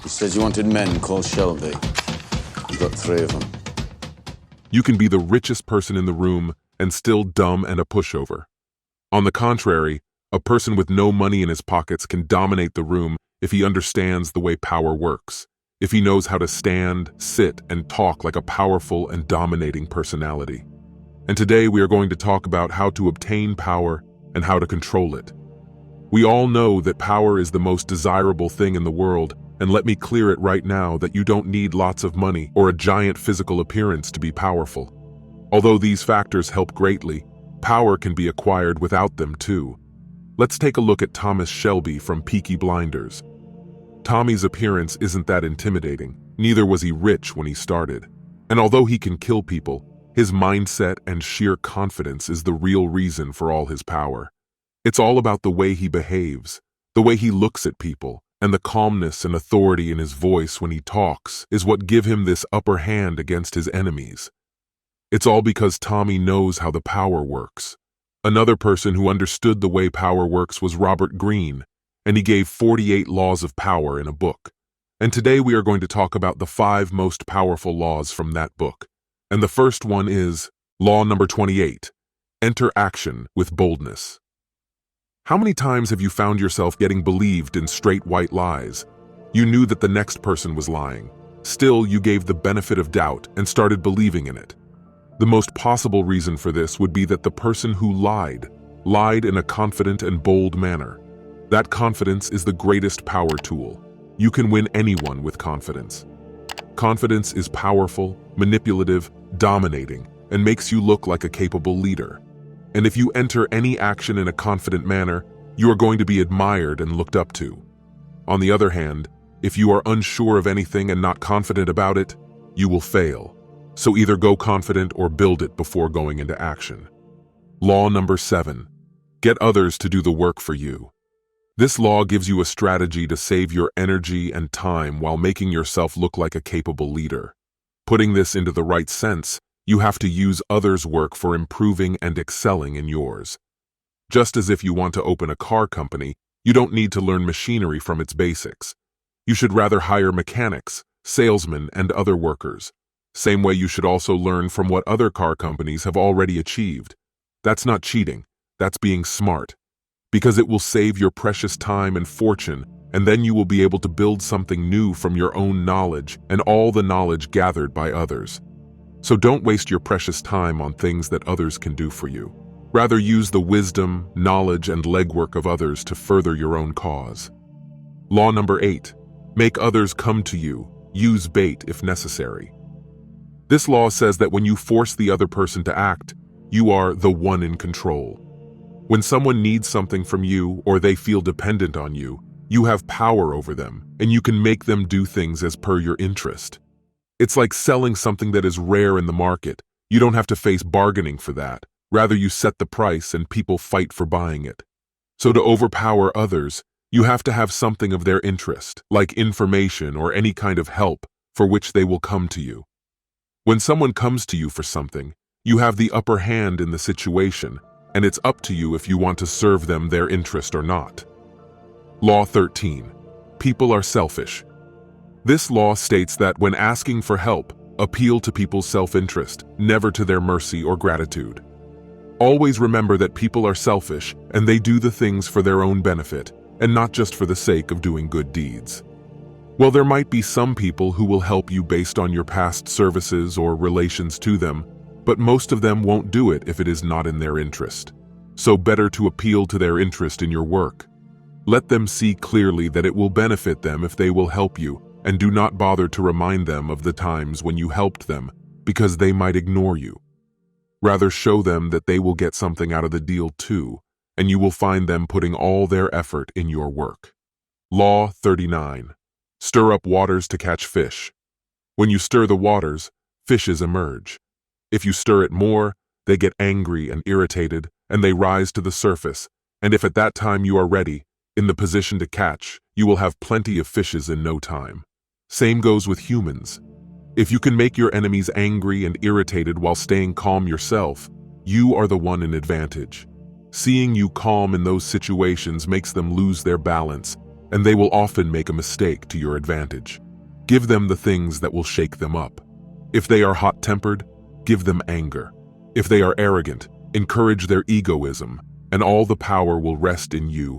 He says you wanted men called Shelby. You got 3 of them. You can be the richest person in the room and still dumb and a pushover. On the contrary, a person with no money in his pockets can dominate the room if he understands the way power works, if he knows how to stand, sit, and talk like a powerful and dominating personality. And today we are going to talk about how to obtain power and how to control it. We all know that power is the most desirable thing in the world, and let me clear it right now that you don't need lots of money or a giant physical appearance to be powerful. Although these factors help greatly, power can be acquired without them too. Let's take a look at Thomas Shelby from Peaky Blinders. Tommy's appearance isn't that intimidating, neither was he rich when he started. And although he can kill people, his mindset and sheer confidence is the real reason for all his power. It's all about the way he behaves, the way he looks at people, and the calmness and authority in his voice when he talks is what give him this upper hand against his enemies. It's all because Tommy knows how the power works. Another person who understood the way power works was Robert Greene, and he gave 48 laws of power in a book. And today we are going to talk about the 5 most powerful laws from that book. And the first one is Law number 28, enter action with boldness. How many times have you found yourself getting believed in straight white lies? You knew that the next person was lying. Still, you gave the benefit of doubt and started believing in it. The most possible reason for this would be that the person who lied in a confident and bold manner. That confidence is the greatest power tool. You can win anyone with confidence. Confidence is powerful, manipulative, dominating, and makes you look like a capable leader. And if you enter any action in a confident manner, you are going to be admired and looked up to. On the other hand, if you are unsure of anything and not confident about it, you will fail. So either go confident or build it before going into action. Law number 7, get others to do the work for you. This law gives you a strategy to save your energy and time while making yourself look like a capable leader. Putting this into the right sense, you have to use others' work for improving and excelling in yours. Just as if you want to open a car company, you don't need to learn machinery from its basics. You should rather hire mechanics, salesmen, and other workers. Same way you should also learn from what other car companies have already achieved. That's not cheating, that's being smart. Because it will save your precious time and fortune, and then you will be able to build something new from your own knowledge and all the knowledge gathered by others. So don't waste your precious time on things that others can do for you. Rather use the wisdom, knowledge, and legwork of others to further your own cause. Law number 8, make others come to you. Use bait if necessary. This law says that when you force the other person to act, you are the one in control. When someone needs something from you or they feel dependent on you, you have power over them, and you can make them do things as per your interest. It's like selling something that is rare in the market. You don't have to face bargaining for that. Rather, you set the price and people fight for buying it. So to overpower others, you have to have something of their interest, like information or any kind of help for which they will come to you. When someone comes to you for something, you have the upper hand in the situation, and it's up to you if you want to serve them their interest or not. Law 13, people are selfish. This law states that when asking for help, appeal to people's self-interest, never to their mercy or gratitude. Always remember that people are selfish and they do the things for their own benefit and not just for the sake of doing good deeds. Well, there might be some people who will help you based on your past services or relations to them, but most of them won't do it if it is not in their interest. So better to appeal to their interest in your work. Let them see clearly that it will benefit them if they will help you, and do not bother to remind them of the times when you helped them, because they might ignore you. Rather show them that they will get something out of the deal too, and you will find them putting all their effort in your work. Law 39. Stir up waters to catch fish. When you stir the waters, fishes emerge. If you stir it more, they get angry and irritated, and they rise to the surface, and if at that time you are ready, in the position to catch, you will have plenty of fishes in no time. Same goes with humans. If you can make your enemies angry and irritated while staying calm yourself, you are the one in advantage. Seeing you calm in those situations makes them lose their balance, and they will often make a mistake to your advantage. Give them the things that will shake them up. If they are hot-tempered, give them anger. If they are arrogant, encourage their egoism, and all the power will rest in you